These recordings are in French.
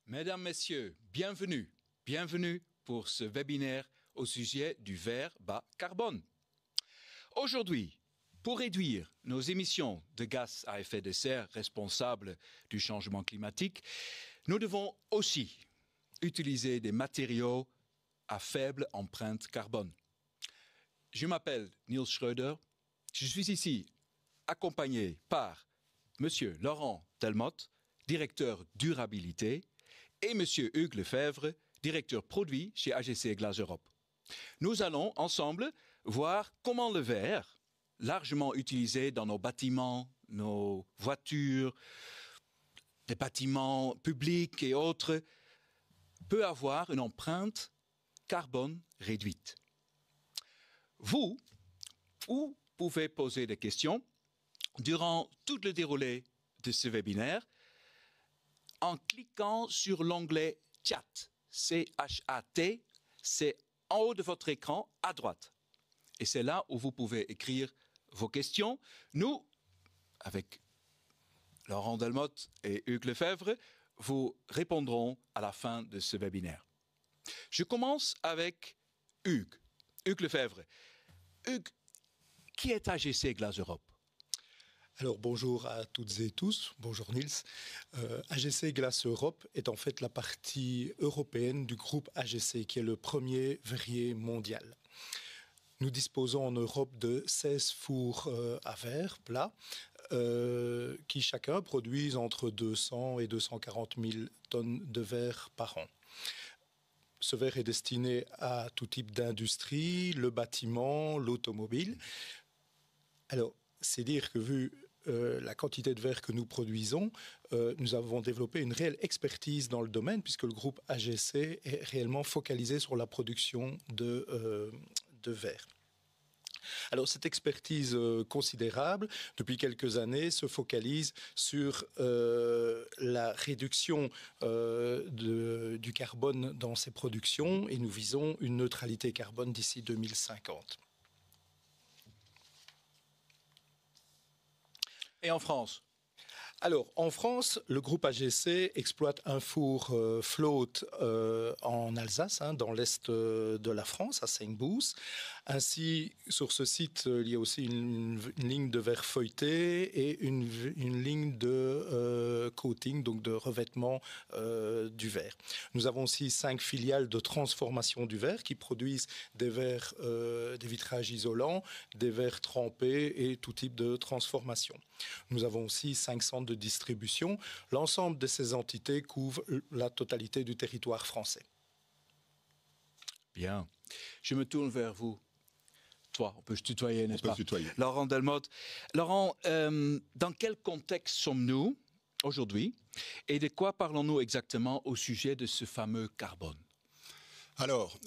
Mesdames, Messieurs, bienvenue. Bienvenue pour ce webinaire au sujet du verre bas carbone. Aujourd'hui, pour réduire nos émissions de gaz à effet de serre responsables du changement climatique, nous devons aussi utiliser des matériaux à faible empreinte carbone. Je m'appelle Niels Schröder. Je suis ici accompagné par Monsieur Laurent Delmotte, directeur durabilité, et Monsieur Hugues Lefebvre, directeur produit chez AGC Glace Europe. Nous allons ensemble voir comment le verre, largement utilisé dans nos bâtiments, nos voitures, des bâtiments publics et autres, peut avoir une empreinte carbone réduite. Vous pouvez poser des questions durant tout le déroulé de ce webinaire en cliquant sur l'onglet Chat, C-H-A-T, c'est en haut de votre écran à droite. Et c'est là où vous pouvez écrire vos questions. Nous, avec Laurent Delmotte et Hugues Lefebvre, vous répondrons à la fin de ce webinaire. Je commence avec Hugues. Hugues Lefebvre. Hugues, qui est AGC Glace Europe? Alors bonjour à toutes et tous, bonjour Niels. AGC Glace Europe est en fait la partie européenne du groupe AGC qui est le premier verrier mondial. Nous disposons en Europe de 16 fours à verre plats qui chacun produisent entre 200 et 240 000 tonnes de verre par an. Ce verre est destiné à tout type d'industrie, le bâtiment, l'automobile. Alors, c'est dire que vu la quantité de verre que nous produisons, nous avons développé une réelle expertise dans le domaine puisque le groupe AGC est réellement focalisé sur la production de verre. Alors cette expertise considérable, depuis quelques années, se focalise sur la réduction du carbone dans ces productions et nous visons une neutralité carbone d'ici 2050. Et en France? Alors, en France, le groupe AGC exploite un four float en Alsace, dans l'est de la France, à Saint-Bous. Ainsi, sur ce site, il y a aussi une ligne de verre feuilleté et une ligne de coating, donc de revêtement du verre. Nous avons aussi 5 filiales de transformation du verre qui produisent des verres, des vitrages isolants, des verres trempés et tout type de transformation. Nous avons aussi 5 centres de distribution. L'ensemble de ces entités couvre la totalité du territoire français. Bien. Je me tourne vers vous. Toi, on peut se tutoyer, n'est-ce pas? On peut se tutoyer. Laurent Delmotte. Laurent, dans quel contexte sommes-nous aujourd'hui et de quoi parlons-nous exactement au sujet de ce fameux carbone? Alors,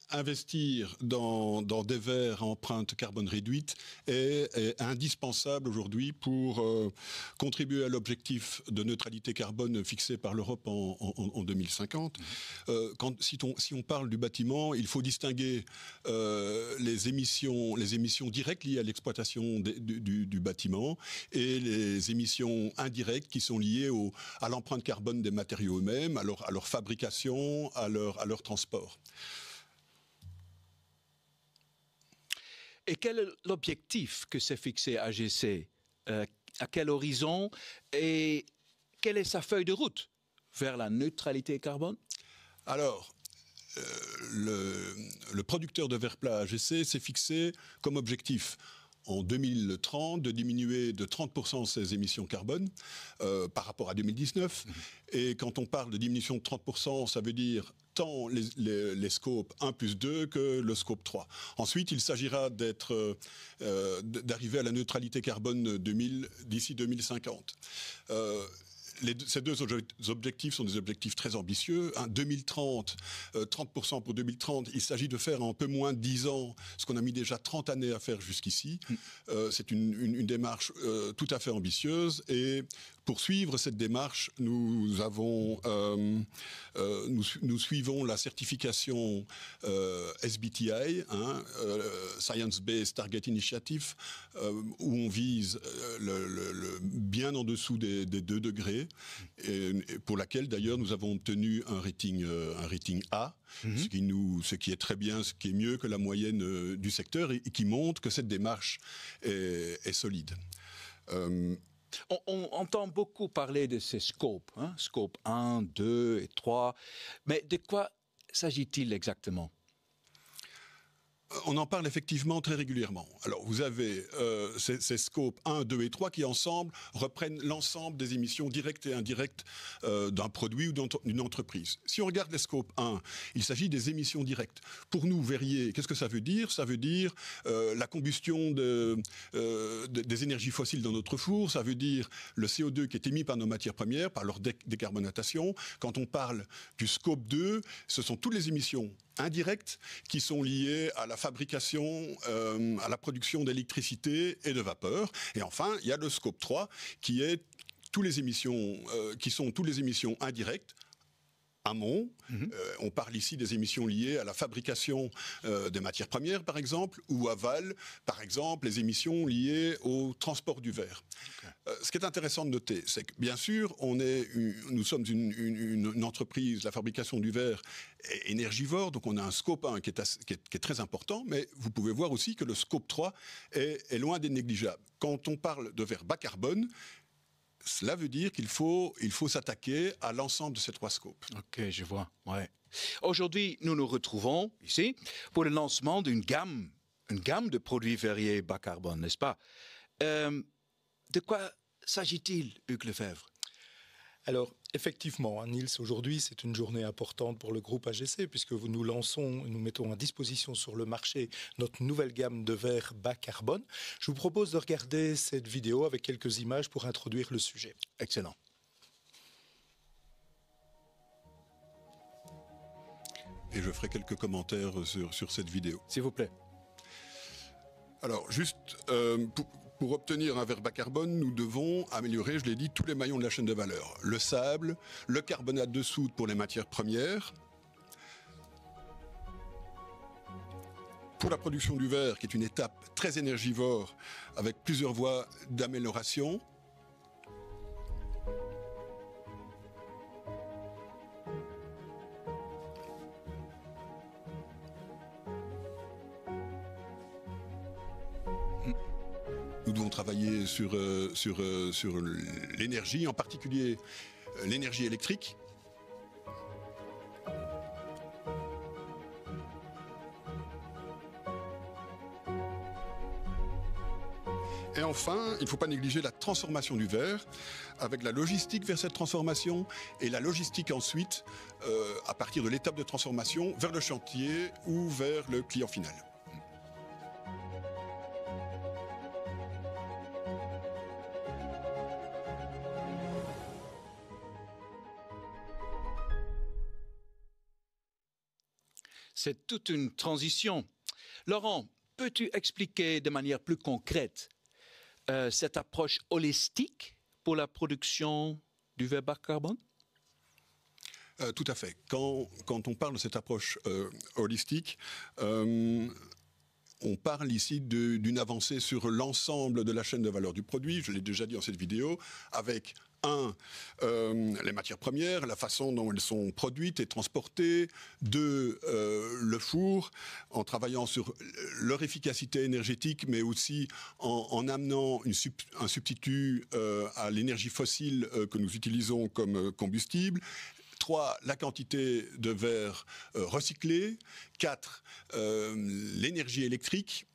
investir dans des verres à empreinte carbone réduite est indispensable aujourd'hui pour contribuer à l'objectif de neutralité carbone fixé par l'Europe en 2050. Si on parle du bâtiment, il faut distinguer les émissions directes liées à l'exploitation du bâtiment et les émissions indirectes qui sont liées à l'empreinte carbone des matériaux eux-mêmes, à leur fabrication, à leur transport. Et quel est l'objectif que s'est fixé AGC? À quel horizon? Et quelle est sa feuille de route vers la neutralité carbone? Alors, le producteur de verre plat AGC s'est fixé comme objectif en 2030 de diminuer de 30% ses émissions carbone par rapport à 2019. Et quand on parle de diminution de 30%, ça veut dire tant les scopes 1 plus 2 que le scope 3. Ensuite, il s'agira d'arriver à la neutralité carbone d'ici 2050. Ces deux objectifs sont des objectifs très ambitieux. 2030, 30% pour 2030, il s'agit de faire en un peu moins de 10 ans ce qu'on a mis déjà 30 années à faire jusqu'ici. C'est une démarche tout à fait ambitieuse et pour suivre cette démarche, nous suivons la certification SBTI, Science Based Target Initiative, où on vise bien en dessous des 2 degrés. qualité, et pour laquelle d'ailleurs nous avons obtenu un rating A, ce qui est très bien, ce qui est mieux que la moyenne du secteur et qui montre que cette démarche est solide. On entend beaucoup parler de ces scopes, scope 1, 2 et 3, mais de quoi s'agit-il exactement? On en parle effectivement très régulièrement. Alors vous avez ces scopes 1, 2 et 3 qui ensemble reprennent l'ensemble des émissions directes et indirectes d'un produit ou d'une entreprise. Si on regarde les scopes 1, il s'agit des émissions directes. Pour nous, verriers, qu'est-ce que ça veut dire? Ça veut dire la combustion des énergies fossiles dans notre four, ça veut dire le CO2 qui est émis par nos matières premières, par leur décarbonatation. Quand on parle du scope 2, ce sont toutes les émissions indirectes qui sont liées à la fabrication, à la production d'électricité et de vapeur. Et enfin, il y a le scope 3 qui est qui sont toutes les émissions indirectes. Amont, on parle ici des émissions liées à la fabrication des matières premières, par exemple, ou aval, par exemple, les émissions liées au transport du verre. Okay. Ce qui est intéressant de noter, c'est que, bien sûr, nous sommes une entreprise, la fabrication du verre est énergivore, donc on a un scope 1 qui est très important, mais vous pouvez voir aussi que le scope 3 est loin d'être négligeable. Quand on parle de verre bas carbone, cela veut dire qu'il faut s'attaquer à l'ensemble de ces trois scopes. Ok, je vois. Ouais. Aujourd'hui, nous nous retrouvons ici pour le lancement d'une gamme de produits verriers bas carbone, n'est-ce pas? De quoi s'agit-il, Hugues Lefebvre? Alors, effectivement, Niels, aujourd'hui, c'est une journée importante pour le groupe AGC puisque nous mettons à disposition sur le marché notre nouvelle gamme de verres bas carbone. Je vous propose de regarder cette vidéo avec quelques images pour introduire le sujet. Excellent. Et je ferai quelques commentaires sur cette vidéo. S'il vous plaît. Alors, juste pour obtenir un verre bas carbone, nous devons améliorer, je l'ai dit, tous les maillons de la chaîne de valeur. Le sable, le carbonate de soude pour les matières premières. Pour la production du verre, qui est une étape très énergivore, avec plusieurs voies d'amélioration. Nous devons travailler sur l'énergie, en particulier l'énergie électrique. Et enfin, il ne faut pas négliger la transformation du verre, avec la logistique vers cette transformation et la logistique ensuite, à partir de l'étape de transformation, vers le chantier ou vers le client final. C'est toute une transition. Laurent, peux-tu expliquer de manière plus concrète cette approche holistique pour la production du verre bas carbone? Tout à fait. Quand on parle de cette approche holistique, on parle ici d'une avancée sur l'ensemble de la chaîne de valeur du produit, je l'ai déjà dit dans cette vidéo, avec les matières premières, la façon dont elles sont produites et transportées. 2, le four, en travaillant sur leur efficacité énergétique, mais aussi en amenant un substitut à l'énergie fossile que nous utilisons comme combustible. 3, la quantité de verre recyclé. 4, l'énergie électrique,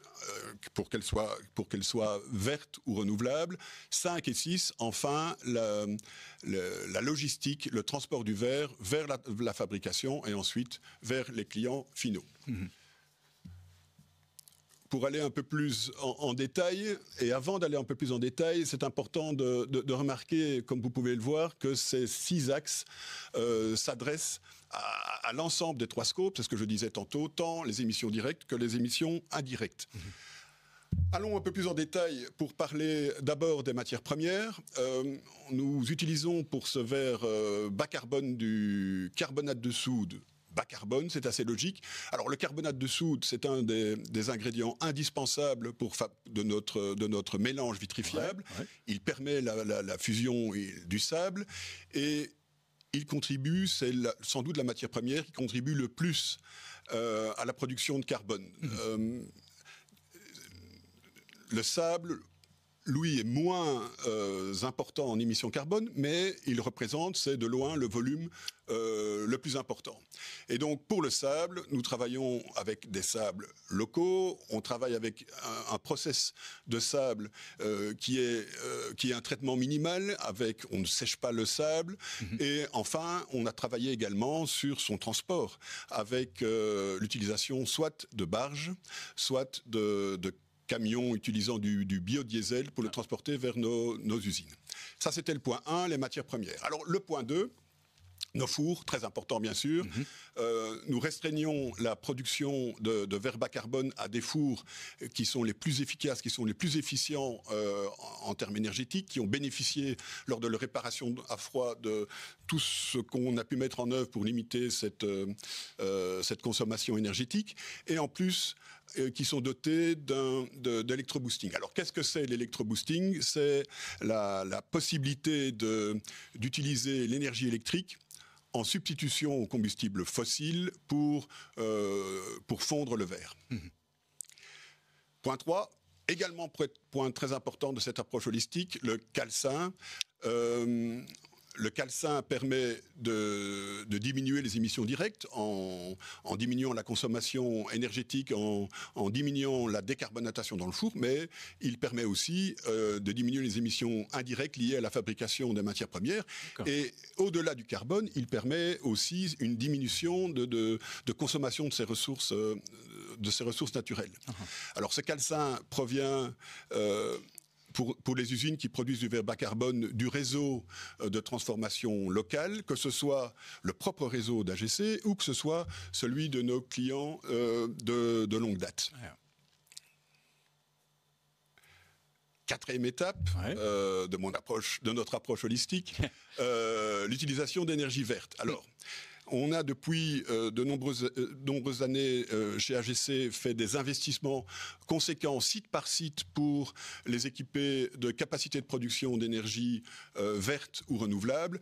pour qu'elle soit verte ou renouvelable. 5 et 6, enfin, la logistique, le transport du verre vers la fabrication et ensuite vers les clients finaux. Mmh. Pour aller un peu plus en détail, et avant d'aller un peu plus en détail, c'est important de remarquer, comme vous pouvez le voir, que ces 6 axes s'adressent à l'ensemble des 3 scopes, c'est ce que je disais tantôt, tant les émissions directes que les émissions indirectes. Mmh. Allons un peu plus en détail pour parler d'abord des matières premières. Nous utilisons pour ce verre bas carbone du carbonate de soude bas carbone, c'est assez logique. Alors le carbonate de soude, c'est un des ingrédients indispensables de notre mélange vitrifiable. Ouais. Il permet la fusion du sable et il contribue, c'est sans doute la matière première qui contribue le plus à la production de carbone. Le sable, lui, est moins important en émissions carbone, mais il représente, c'est de loin le volume le plus important. Et donc, pour le sable, nous travaillons avec des sables locaux. On travaille avec un process de sable qui est un traitement minimal. On ne sèche pas le sable. Et enfin, on a travaillé également sur son transport avec l'utilisation soit de barges, soit de camions utilisant du biodiesel pour le transporter vers nos usines. Ça, c'était le point 1, les matières premières. Alors, le point 2, nos fours, très important bien sûr. Nous restreignons la production de verre bas carbone à des fours qui sont les plus efficaces, qui sont les plus efficients en termes énergétiques, qui ont bénéficié lors de leur réparation à froid de tout ce qu'on a pu mettre en œuvre pour limiter cette consommation énergétique. Et en plus, qui sont dotés d'électroboosting. Alors, qu'est-ce que c'est l'électroboosting? C'est la possibilité d'utiliser l'énergie électrique en substitution au combustible fossile pour fondre le verre. Point 3, également point très important de cette approche holistique, le calcin. Le calcin permet de diminuer les émissions directes en diminuant la consommation énergétique, en diminuant la décarbonatation dans le four, mais il permet aussi de diminuer les émissions indirectes liées à la fabrication des matières premières. Et au-delà du carbone, il permet aussi une diminution de consommation de ces ressources naturelles. Alors ce calcin provient pour les usines qui produisent du verre bas carbone du réseau de transformation locale, que ce soit le propre réseau d'AGC ou que ce soit celui de nos clients de longue date. Quatrième étape de notre approche holistique, l'utilisation d'énergie verte. Alors, on a depuis de nombreuses années chez AGC fait des investissements conséquents site par site pour les équiper de capacités de production d'énergie verte ou renouvelable.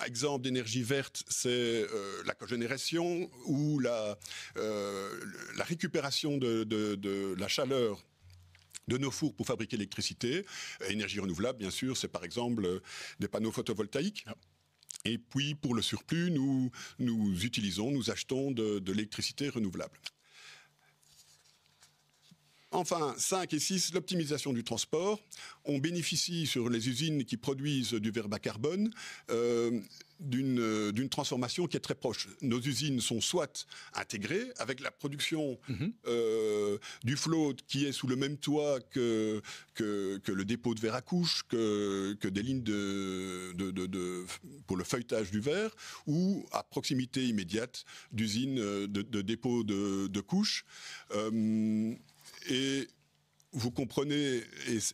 Exemple d'énergie verte, c'est la cogénération ou la récupération de la chaleur de nos fours pour fabriquer l'électricité. Énergie renouvelable, bien sûr, c'est par exemple des panneaux photovoltaïques. Et puis, pour le surplus, nous achetons de l'électricité renouvelable. Enfin, 5 et 6, l'optimisation du transport. On bénéficie sur les usines qui produisent du verre bas carbone d'une transformation qui est très proche. Nos usines sont soit intégrées avec la production du float qui est sous le même toit que le dépôt de verre à couche, que des lignes pour le feuilletage du verre, ou à proximité immédiate d'usines de dépôt de couches. Et vous comprenez,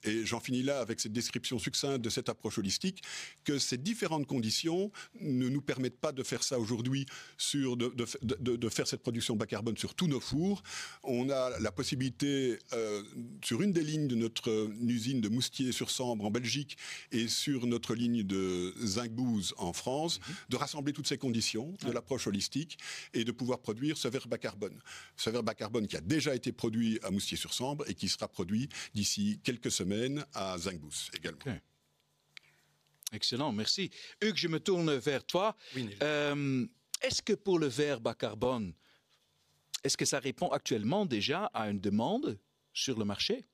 et j'en finis là avec cette description succincte de cette approche holistique, que ces différentes conditions ne nous permettent pas de faire ça aujourd'hui, de faire cette production bas carbone sur tous nos fours. On a la possibilité, sur une des lignes de notre usine de Moustier-sur-Sambre en Belgique et sur notre ligne de Zingbouze en France, de rassembler toutes ces conditions de l'approche holistique et de pouvoir produire ce verre bas carbone. Ce verre bas carbone qui a déjà été produit à Moustier-sur-Sambre et qui sera produit d'ici quelques semaines à Zingbouze également. Okay. Excellent, merci. Hugues, je me tourne vers toi. Oui, est-ce que pour le verre bas carbone, est-ce que ça répond actuellement déjà à une demande sur le marché?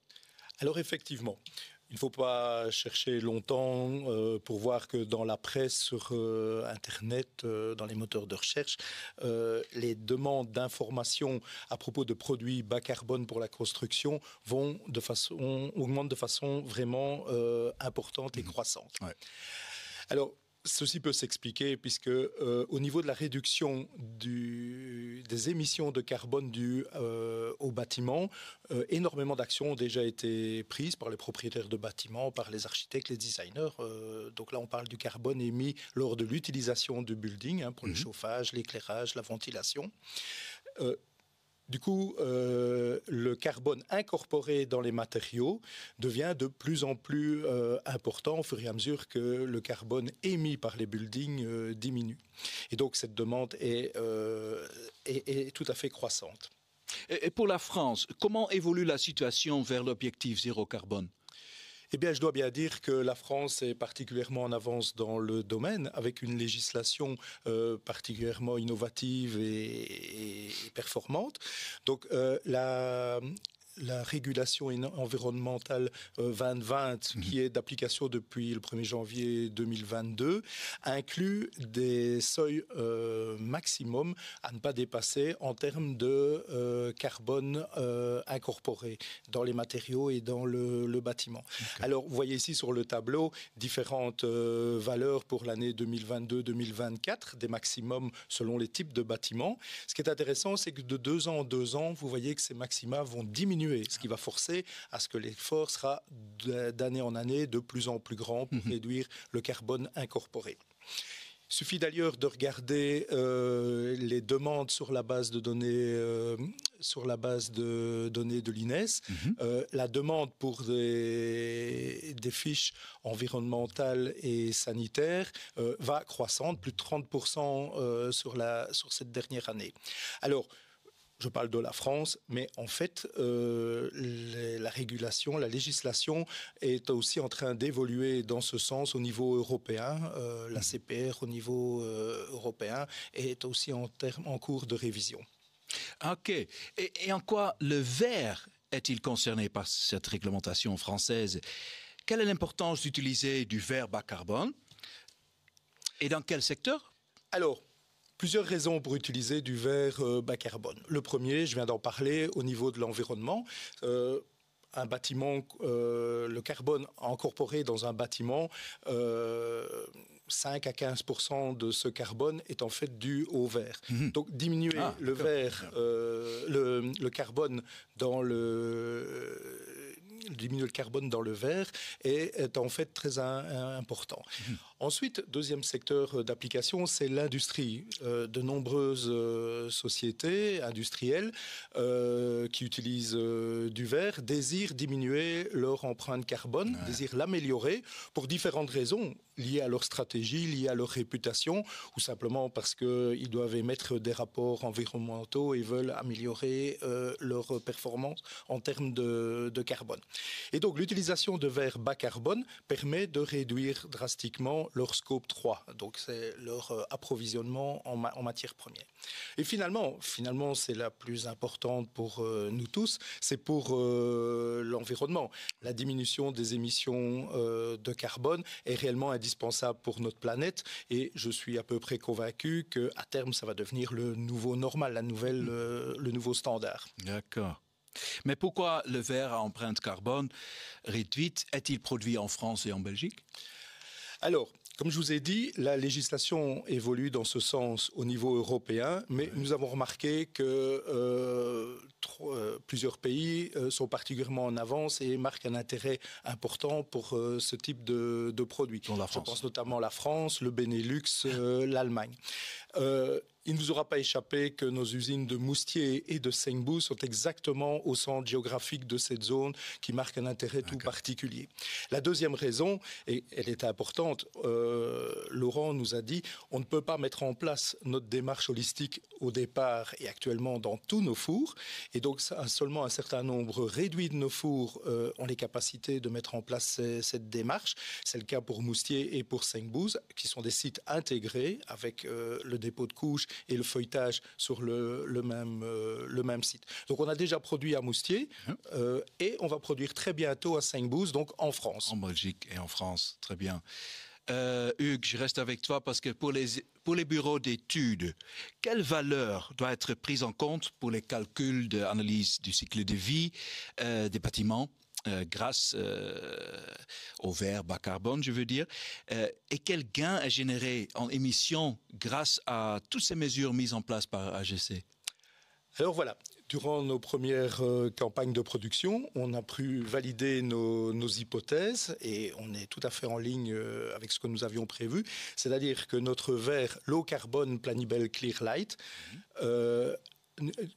Alors effectivement, il ne faut pas chercher longtemps pour voir que dans la presse, sur Internet, dans les moteurs de recherche, les demandes d'informations à propos de produits bas carbone pour la construction augmentent de façon vraiment importante et croissante. Ouais. Alors, ceci peut s'expliquer puisque au niveau de la réduction des émissions de carbone dues au bâtiment, énormément d'actions ont déjà été prises par les propriétaires de bâtiments, par les architectes, les designers. Donc là, on parle du carbone émis lors de l'utilisation du building, pour le chauffage, l'éclairage, la ventilation. Du coup, le carbone incorporé dans les matériaux devient de plus en plus important au fur et à mesure que le carbone émis par les buildings diminue. Et donc, cette demande est tout à fait croissante. Et pour la France, comment évolue la situation vers l'objectif zéro carbone ? Eh bien, je dois bien dire que la France est particulièrement en avance dans le domaine, avec une législation particulièrement innovative et performante. Donc, la régulation environnementale 2020, qui est d'application depuis le 1er janvier 2022, inclut des seuils maximum à ne pas dépasser en termes de carbone incorporé dans les matériaux et dans le bâtiment. Okay. Alors, vous voyez ici sur le tableau différentes valeurs pour l'année 2022-2024, des maximums selon les types de bâtiments. Ce qui est intéressant, c'est que de 2 ans en 2 ans, vous voyez que ces maxima vont diminuer, ce qui va forcer à ce que l'effort sera d'année en année de plus en plus grand pour réduire le carbone incorporé. Il suffit d'ailleurs de regarder les demandes sur la base de données, de l'INES. La demande pour des fiches environnementales et sanitaires va croissante, plus de 30% sur cette dernière année. Alors, je parle de la France, mais en fait, la régulation, la législation est aussi en train d'évoluer dans ce sens au niveau européen. La CPR au niveau européen est aussi en cours de révision. OK. Et en quoi le verre est-il concerné par cette réglementation française ? Quelle est l'importance d'utiliser du verre bas carbone ? Et dans quel secteur ? Alors, plusieurs raisons pour utiliser du verre bas carbone. Le premier, je viens d'en parler, au niveau de l'environnement. Un bâtiment, le carbone incorporé dans un bâtiment, 5 à 15% de ce carbone est en fait dû au verre. Donc diminuer le carbone dans diminuer le carbone dans le verre est en fait très important. Ensuite, deuxième secteur d'application, c'est l'industrie. De nombreuses sociétés industrielles qui utilisent du verre désirent diminuer leur empreinte carbone, désirent l'améliorer pour différentes raisons liées à leur stratégie, liées à leur réputation, ou simplement parce qu'ils doivent émettre des rapports environnementaux et veulent améliorer leur performance en termes de carbone. Et donc, l'utilisation de verre bas carbone permet de réduire drastiquement leur scope 3, donc c'est leur approvisionnement en matières premières. Et finalement, c'est la plus importante pour nous tous, c'est pour l'environnement. La diminution des émissions de carbone est réellement indispensable pour notre planète et je suis à peu près convaincu qu'à terme, ça va devenir le nouveau normal, le nouveau standard. D'accord. Mais pourquoi le verre à empreinte carbone réduite est-il produit en France et en Belgique ? Alors, comme je vous ai dit, la législation évolue dans ce sens au niveau européen, mais nous avons remarqué que plusieurs pays sont particulièrement en avance et marquent un intérêt important pour ce type de produits. Je pense notamment à la France, le Benelux, l'Allemagne. Il ne vous aura pas échappé que nos usines de Moustier et de Seignebourg sont exactement au centre géographique de cette zone qui marque un intérêt tout particulier. La deuxième raison, et elle est importante, Laurent nous a dit, on ne peut pas mettre en place notre démarche holistique au départ et actuellement dans tous nos fours. Et donc seulement un certain nombre réduit de nos fours ont les capacités de mettre en place cette démarche. C'est le cas pour Moustier et pour Seignebourg, qui sont des sites intégrés avec le dépôt de couches et le feuilletage sur le même site. Donc on a déjà produit à Moustier et on va produire très bientôt à Seignebourg, donc en France. En Belgique et en France, très bien. Hugues, je reste avec toi parce que pour les bureaux d'études, quelle valeur doit être prise en compte pour les calculs d'analyse du cycle de vie des bâtiments grâce au verre bas carbone, je veux dire, et quel gain est généré en émissions grâce à toutes ces mesures mises en place par AGC ? Alors voilà, durant nos premières campagnes de production, on a pu valider nos hypothèses et on est tout à fait en ligne avec ce que nous avions prévu. C'est-à-dire que notre verre low carbone Planibel Clear Light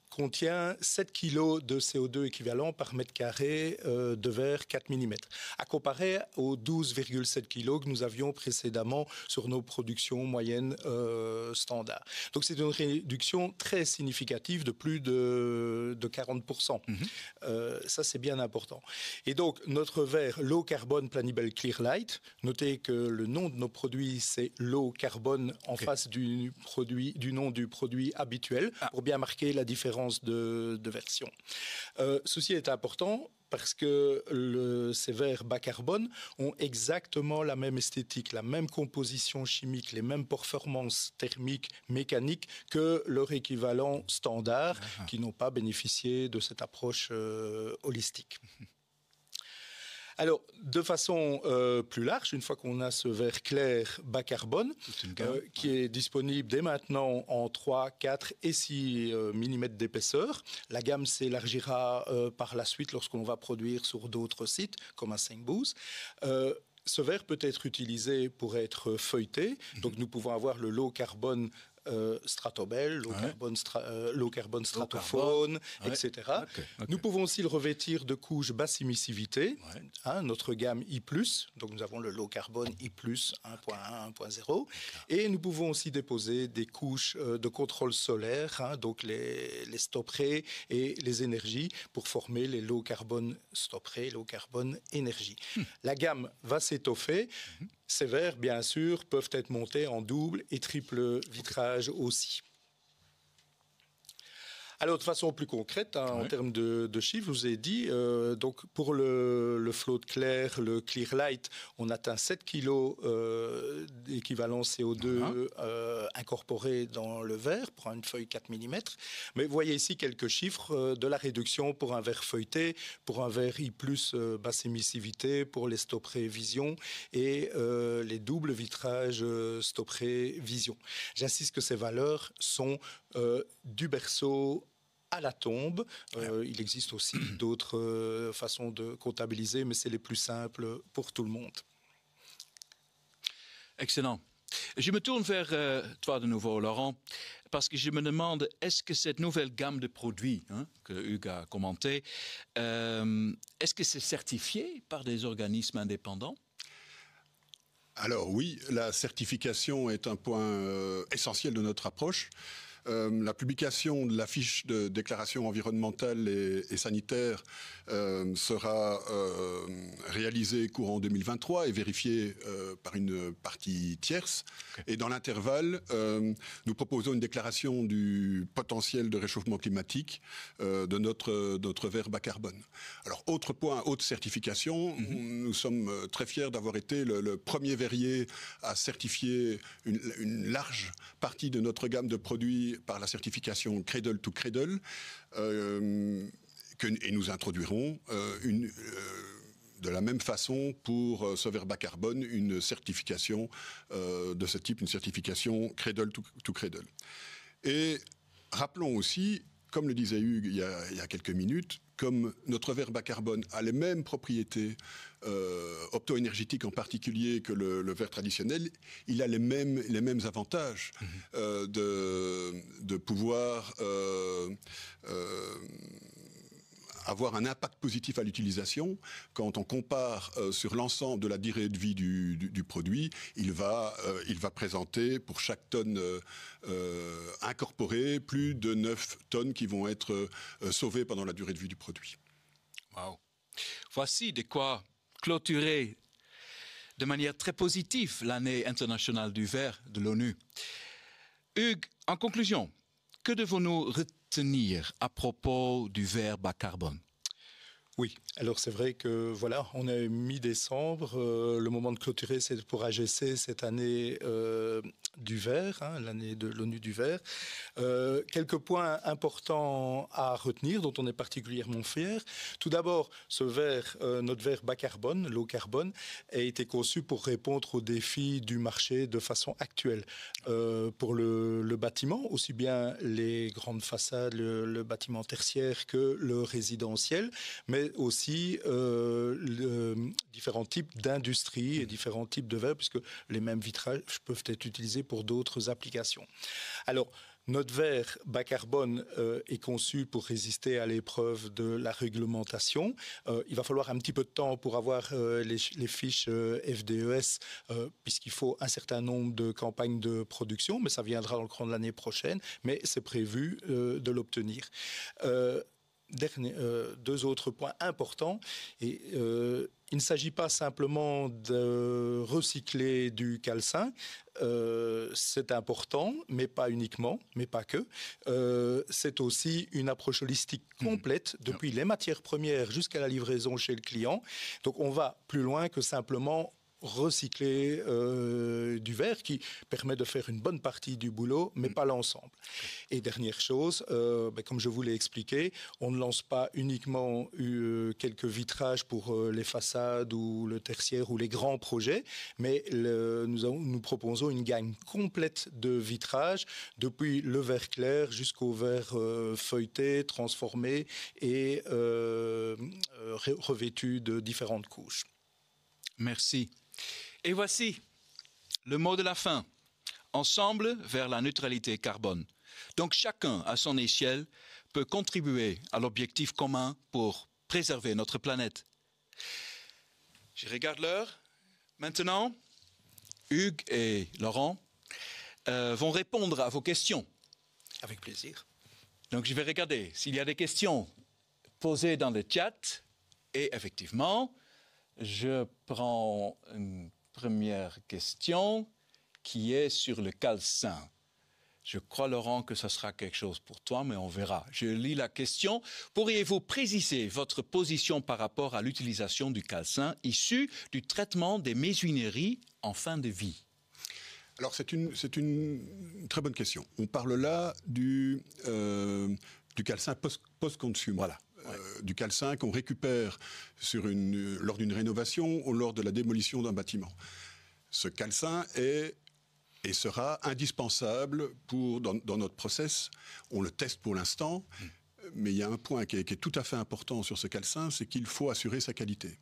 contient 7 kg de CO2 équivalent par mètre carré de verre 4 mm, à comparer aux 12,7 kg que nous avions précédemment sur nos productions moyennes standards. Donc c'est une réduction très significative de plus de 40%. Ça, c'est bien important. Et donc, notre verre low carbone Planibel Clear Light, notez que le nom de nos produits, c'est low carbone en face du nom du produit habituel, pour bien marquer la différence de version. Ceci est important parce que ces verres bas carbone ont exactement la même esthétique, la même composition chimique, les mêmes performances thermiques, mécaniques que leur équivalent standard, qui n'ont pas bénéficié de cette approche holistique. Alors, de façon plus large, une fois qu'on a ce verre clair bas carbone, qui est disponible dès maintenant en 3, 4 et 6 mm d'épaisseur, la gamme s'élargira par la suite lorsqu'on va produire sur d'autres sites, comme à Saint-Booth. Ce verre peut être utilisé pour être feuilleté, donc nous pouvons avoir le low carbone Stratobel, low carbone stratophone, etc. Nous pouvons aussi le revêtir de couches basse émissivité, notre gamme I+, donc nous avons le low carbone I+, 1.1, 1.0, et nous pouvons aussi déposer des couches de contrôle solaire, donc les stop-ray et les énergies pour former les low carbone stop-ray, low carbone énergie. La gamme va s'étoffer. Ces verres, bien sûr, peuvent être montés en double et triple vitrage aussi. Alors, de façon plus concrète, en termes de chiffres, je vous ai dit, donc pour le float clair, le Clear Light, on atteint 7 kg d'équivalent CO2 incorporé dans le verre pour une feuille 4 mm. Mais vous voyez ici quelques chiffres de la réduction pour un verre feuilleté, pour un verre I+, basse émissivité, pour les stop-ray Vision et les doubles vitrages stop-ray Vision. J'insiste que ces valeurs sont du berceau à la tombe. Il existe aussi d'autres façons de comptabiliser, mais c'est les plus simples pour tout le monde. Excellent. Je me tourne vers toi de nouveau, Laurent, parce que je me demande, est-ce que cette nouvelle gamme de produits que Hugues a commenté, est-ce que c'est certifié par des organismes indépendants ? Alors oui, la certification est un point essentiel de notre approche. La publication de la fiche de déclaration environnementale et sanitaire sera réalisée courant 2023 et vérifiée par une partie tierce. Et dans l'intervalle, nous proposons une déclaration du potentiel de réchauffement climatique de notre verre bas carbone. Alors, autre point, haute certification, nous sommes très fiers d'avoir été le premier verrier à certifier une large partie de notre gamme de produits par la certification Cradle to Cradle, et nous introduirons de la même façon pour ce verre bas carbone une certification de ce type, une certification Cradle to Cradle. Et rappelons aussi, comme le disait Hugues il y a quelques minutes, comme notre verre bas carbone a les mêmes propriétés opto-énergétiques en particulier que le verre traditionnel, il a les mêmes avantages de pouvoir avoir un impact positif à l'utilisation. Quand on compare sur l'ensemble de la durée de vie du produit, il va présenter pour chaque tonne incorporée plus de 9 tonnes qui vont être sauvées pendant la durée de vie du produit. Wow. Voici de quoi clôturer de manière très positive l'année internationale du verre de l'ONU. Hugues, en conclusion, que devons-nous retenir à propos du verre bas carbone? Oui, alors c'est vrai que voilà, on est mi-décembre, le moment de clôturer, c'est pour AGC cette année du verre, hein, l'année de l'ONU du verre. Quelques points importants à retenir, dont on est particulièrement fier. Tout d'abord, ce verre, notre verre bas carbone, low carbone, a été conçu pour répondre aux défis du marché de façon actuelle. Pour le bâtiment, aussi bien les grandes façades, le bâtiment tertiaire que le résidentiel, mais aussi différents types d'industries et différents types de verres, puisque les mêmes vitrages peuvent être utilisés pour d'autres applications. Alors, notre verre bas carbone est conçu pour résister à l'épreuve de la réglementation. Il va falloir un petit peu de temps pour avoir les fiches FDES, puisqu'il faut un certain nombre de campagnes de production, mais ça viendra dans le courant de l'année prochaine, mais c'est prévu de l'obtenir. Deux autres points importants. Et, il ne s'agit pas simplement de recycler du calcin. C'est important, mais pas uniquement, mais pas que. C'est aussi une approche holistique complète, depuis les matières premières jusqu'à la livraison chez le client. Donc on va plus loin que simplement recycler du verre qui permet de faire une bonne partie du boulot, mais pas l'ensemble. Et dernière chose, comme je vous l'ai expliqué, on ne lance pas uniquement quelques vitrages pour les façades ou le tertiaire ou les grands projets, mais nous proposons une gamme complète de vitrages, depuis le verre clair jusqu'au verre feuilleté, transformé et revêtu de différentes couches. Merci. Et voici le mot de la fin. Ensemble vers la neutralité carbone. Donc chacun, à son échelle, peut contribuer à l'objectif commun pour préserver notre planète. Je regarde l'heure. Maintenant, Hugues et Laurent vont répondre à vos questions. Avec plaisir. Donc je vais regarder s'il y a des questions posées dans le chat. Et effectivement, je prends une première question qui est sur le calcin. Je crois, Laurent, que ce sera quelque chose pour toi, mais on verra. Je lis la question. Pourriez-vous préciser votre position par rapport à l'utilisation du calcin issu du traitement des machineries en fin de vie? Alors, c'est une très bonne question. On parle là du calcin post-consumer. Voilà. Du calcin qu'on récupère lors d'une rénovation ou lors de la démolition d'un bâtiment. Ce calcin est et sera indispensable dans notre process. On le teste pour l'instant, mais il y a un point qui est tout à fait important sur ce calcin, c'est qu'il faut assurer sa qualité.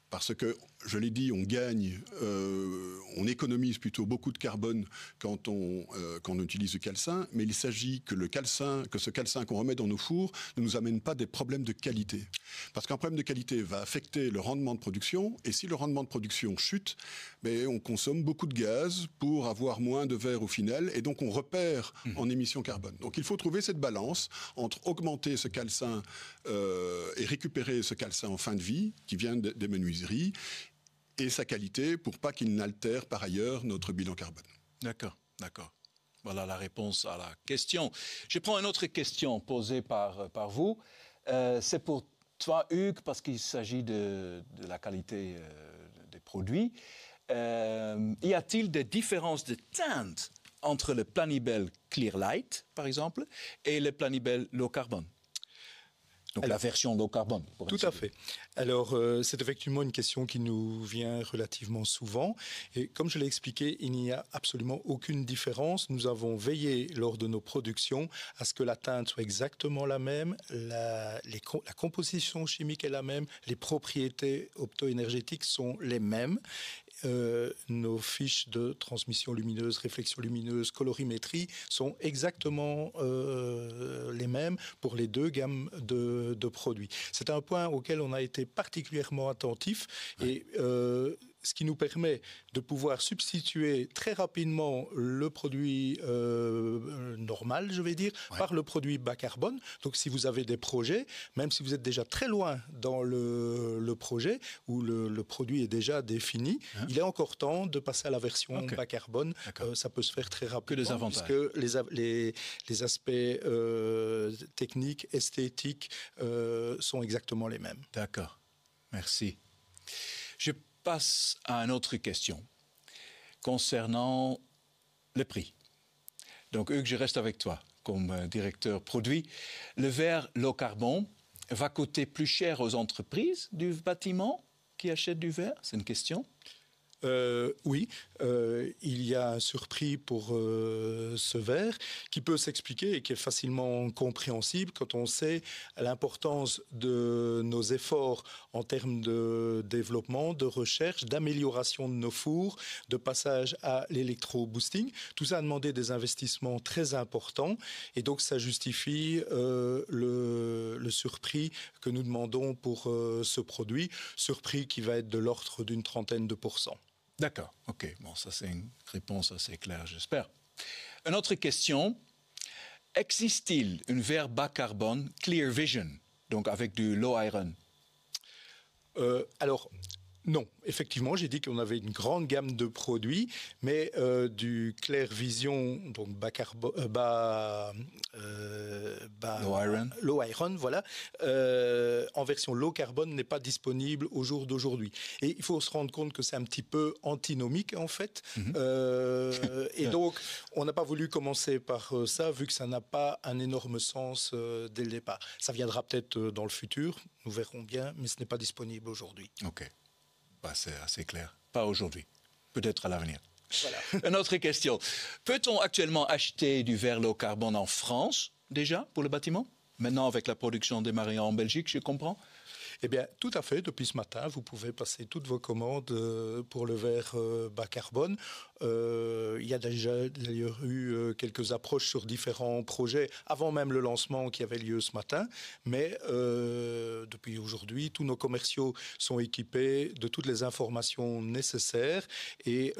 Parce que, je l'ai dit, on gagne, on économise plutôt beaucoup de carbone quand on utilise du calcin, mais il s'agit que ce calcin qu'on remet dans nos fours ne nous amène pas des problèmes de qualité. Parce qu'un problème de qualité va affecter le rendement de production, et si le rendement de production chute, on consomme beaucoup de gaz pour avoir moins de verre au final, et donc on repère en émissions carbone. Donc il faut trouver cette balance entre augmenter ce calcin et récupérer ce calcin en fin de vie, qui vient des menuiseries, et sa qualité pour pas qu'il n'altère par ailleurs notre bilan carbone. D'accord. Voilà la réponse à la question. Je prends une autre question posée par vous. C'est pour toi, Hugues, parce qu'il s'agit de la qualité des produits. Y a-t-il des différences de teinte entre le Planibel Clearlight, par exemple, et le Planibel Low Carbone? Donc la version low carbone. Tout à fait. Alors, c'est effectivement une question qui nous vient relativement souvent. Et comme je l'ai expliqué, il n'y a absolument aucune différence. Nous avons veillé lors de nos productions à ce que la teinte soit exactement la même, la composition chimique est la même, les propriétés optoénergétiques sont les mêmes. Nos fiches de transmission lumineuse, réflexion lumineuse, colorimétrie sont exactement les mêmes pour les deux gammes de produits. C'est un point auquel on a été particulièrement attentif et ce qui nous permet de pouvoir substituer très rapidement le produit normal, je vais dire, par le produit bas carbone. Donc si vous avez des projets, même si vous êtes déjà très loin dans le projet, où le produit est déjà défini, il est encore temps de passer à la version bas carbone. Ça peut se faire très rapidement. Que des avantages. Puisque les aspects techniques, esthétiques sont exactement les mêmes. D'accord, merci. Je passe à une autre question concernant le prix. Donc, Hugues, je reste avec toi comme directeur produit. Le verre low carbone va coûter plus cher aux entreprises du bâtiment qui achètent du verre? C'est une question. Oui, il y a un surprix pour ce verre qui peut s'expliquer et qui est facilement compréhensible quand on sait l'importance de nos efforts en termes de développement, de recherche, d'amélioration de nos fours, de passage à l'électro-boosting. Tout ça a demandé des investissements très importants et donc ça justifie le surprix que nous demandons pour ce produit, surprix qui va être de l'ordre d'une 30%. D'accord, ok. Bon, ça c'est une réponse assez claire, j'espère. Une autre question. Existe-t-il une verre bas carbone Clear Vision, donc avec du low iron? Alors, non. Effectivement, j'ai dit qu'on avait une grande gamme de produits, mais du Clear Vision, donc low iron, voilà, en version low carbone n'est pas disponible au jour d'aujourd'hui. Et il faut se rendre compte que c'est un petit peu antinomique en fait. Et donc, on n'a pas voulu commencer par ça, vu que ça n'a pas un énorme sens dès le départ. Ça viendra peut-être dans le futur, nous verrons bien, mais ce n'est pas disponible aujourd'hui. Ok. Bah, c'est assez clair. Pas aujourd'hui. Peut-être à l'avenir. Voilà. Une autre question. Peut-on actuellement acheter du verre low carbone en France, déjà, pour le bâtiment? Maintenant, avec la production démarrée en Belgique, je comprends. Eh bien, tout à fait. Depuis ce matin, vous pouvez passer toutes vos commandes pour le verre bas carbone. Il y a déjà d'ailleurs eu quelques approches sur différents projets avant même le lancement qui avait lieu ce matin. Mais depuis aujourd'hui, tous nos commerciaux sont équipés de toutes les informations nécessaires. Et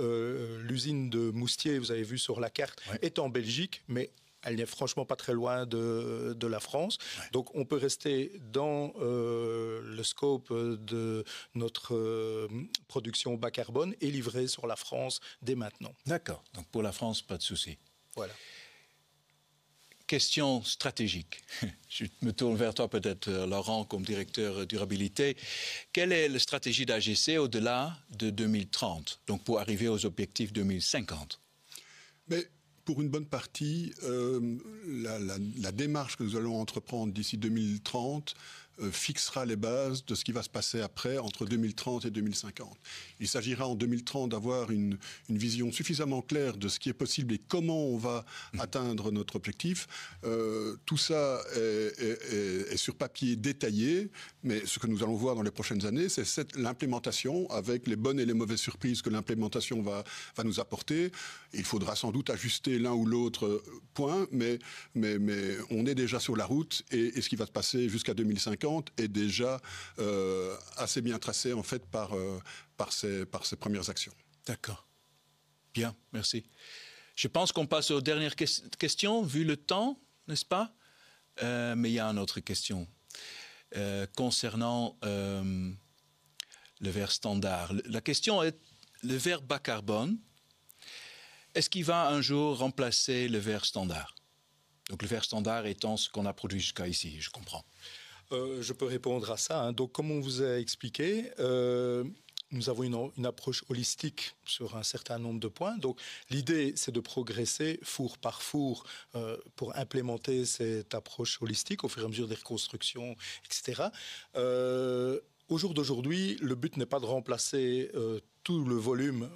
l'usine de Moustier, vous avez vu sur la carte, est en Belgique, mais elle n'est franchement pas très loin de la France. Ouais. Donc on peut rester dans le scope de notre production bas carbone et livrer sur la France dès maintenant. D'accord. Donc pour la France, pas de souci. Voilà. Question stratégique. Je me tourne vers toi peut-être, Laurent, comme directeur durabilité. Quelle est la stratégie d'AGC au-delà de 2030, donc pour arriver aux objectifs 2050? Pour une bonne partie, la démarche que nous allons entreprendre d'ici 2030 fixera les bases de ce qui va se passer après, entre 2030 et 2050. Il s'agira en 2030 d'avoir une vision suffisamment claire de ce qui est possible et comment on va atteindre notre objectif. Tout ça est sur papier détaillé, mais ce que nous allons voir dans les prochaines années, c'est l'implémentation avec les bonnes et les mauvaises surprises que l'implémentation va nous apporter. Il faudra sans doute ajuster l'un ou l'autre point, mais on est déjà sur la route et ce qui va se passer jusqu'à 2050 est déjà assez bien tracé en fait par ces premières actions. D'accord. Bien, merci. Je pense qu'on passe aux dernières questions, vu le temps, n'est-ce pas? Mais il y a une autre question concernant le verre standard. La question est, le verre bas carbone, est-ce qu'il va un jour remplacer le verre standard? Donc le verre standard étant ce qu'on a produit jusqu'à ici, je comprends. Je peux répondre à ça. Hein. Donc, comme on vous a expliqué, nous avons une approche holistique sur un certain nombre de points. Donc, l'idée, c'est de progresser four par four pour implémenter cette approche holistique au fur et à mesure des reconstructions, etc. Au jour d'aujourd'hui, le but n'est pas de remplacer tout le volume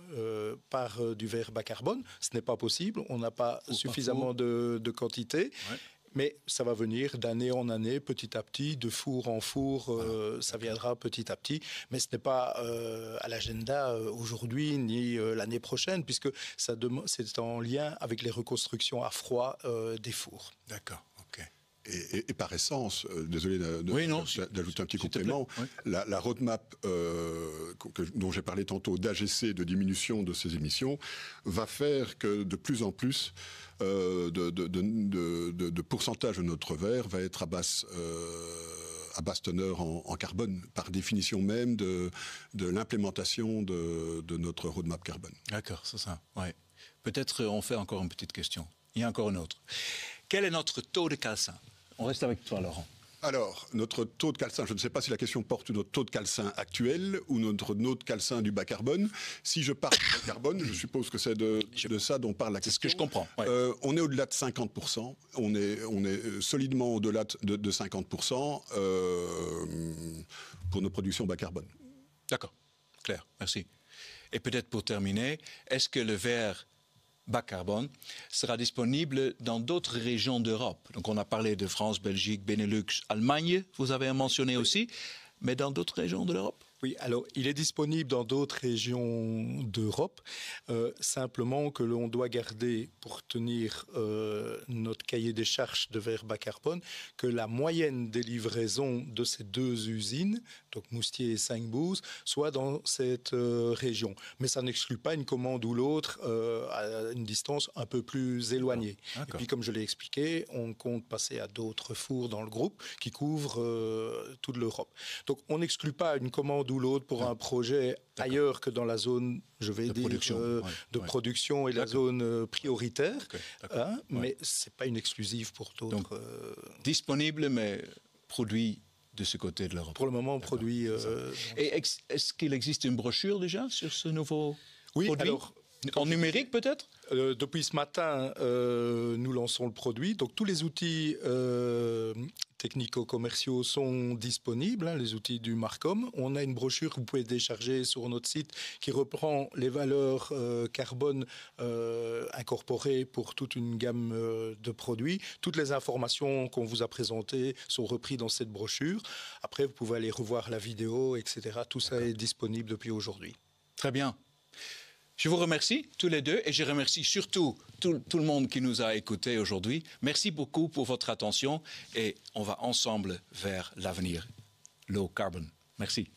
par du verre bas carbone. Ce n'est pas possible. On n'a pas suffisamment de quantité. Ouais. Mais ça va venir d'année en année, petit à petit, de four en four, ça viendra petit à petit. Mais ce n'est pas à l'agenda aujourd'hui ni l'année prochaine, puisque c'est en lien avec les reconstructions à froid des fours. D'accord, ok. et par essence, désolé d'ajouter un petit complément, la roadmap dont j'ai parlé tantôt d'AGC, de diminution de ces émissions, va faire que de plus en plus de pourcentage de notre verre va être à basse teneur en carbone, par définition même de l'implémentation de notre roadmap carbone. D'accord, c'est ça. Ouais. Peut-être on fait encore une petite question. Il y a encore une autre. Quel est notre taux de calcin? On reste avec toi, Laurent. Alors, notre taux de calcin, je ne sais pas si la question porte sur notre taux de calcin actuel ou notre taux de calcin du bas carbone. Si je parle du bas carbone, je suppose que c'est de ça dont parle la question. C'est ce que je comprends. Ouais. On est au-delà de 50%. On est solidement au-delà de 50% pour nos productions bas carbone. D'accord, clair, merci. Et peut-être pour terminer, est-ce que le verre bas carbone sera disponible dans d'autres régions d'Europe? Donc on a parlé de France, Belgique, Benelux, Allemagne, vous avez mentionné aussi, mais dans d'autres régions de l'Europe? Oui, alors il est disponible dans d'autres régions d'Europe, simplement que l'on doit garder, pour tenir notre cahier des charges de verre bas carbone, que la moyenne des livraisons de ces deux usines, donc Moustier et Sainte-Bouze, soit dans cette région. Mais ça n'exclut pas une commande ou l'autre à une distance un peu plus éloignée. Et puis comme je l'ai expliqué, on compte passer à d'autres fours dans le groupe qui couvrent toute l'Europe. Donc on n'exclut pas une commande ou l'autre pour un projet ailleurs que dans la zone, je vais dire, de production et la zone prioritaire, mais ce n'est pas une exclusive pour d'autres. Donc, disponible, mais produit de ce côté de l'Europe. Pour le moment, on produit... Et est-ce qu'il existe une brochure déjà sur ce nouveau produit? Alors, en numérique peut-être? Depuis ce matin, nous lançons le produit. Donc tous les outils technico-commerciaux sont disponibles, les outils du Marcom. On a une brochure que vous pouvez télécharger sur notre site qui reprend les valeurs carbone incorporées pour toute une gamme de produits. Toutes les informations qu'on vous a présentées sont reprises dans cette brochure. Après, vous pouvez aller revoir la vidéo, etc. Tout ça est disponible depuis aujourd'hui. Très bien. Je vous remercie tous les deux et je remercie surtout tout le monde qui nous a écoutés aujourd'hui. Merci beaucoup pour votre attention et on va ensemble vers l'avenir. Low carbon. Merci.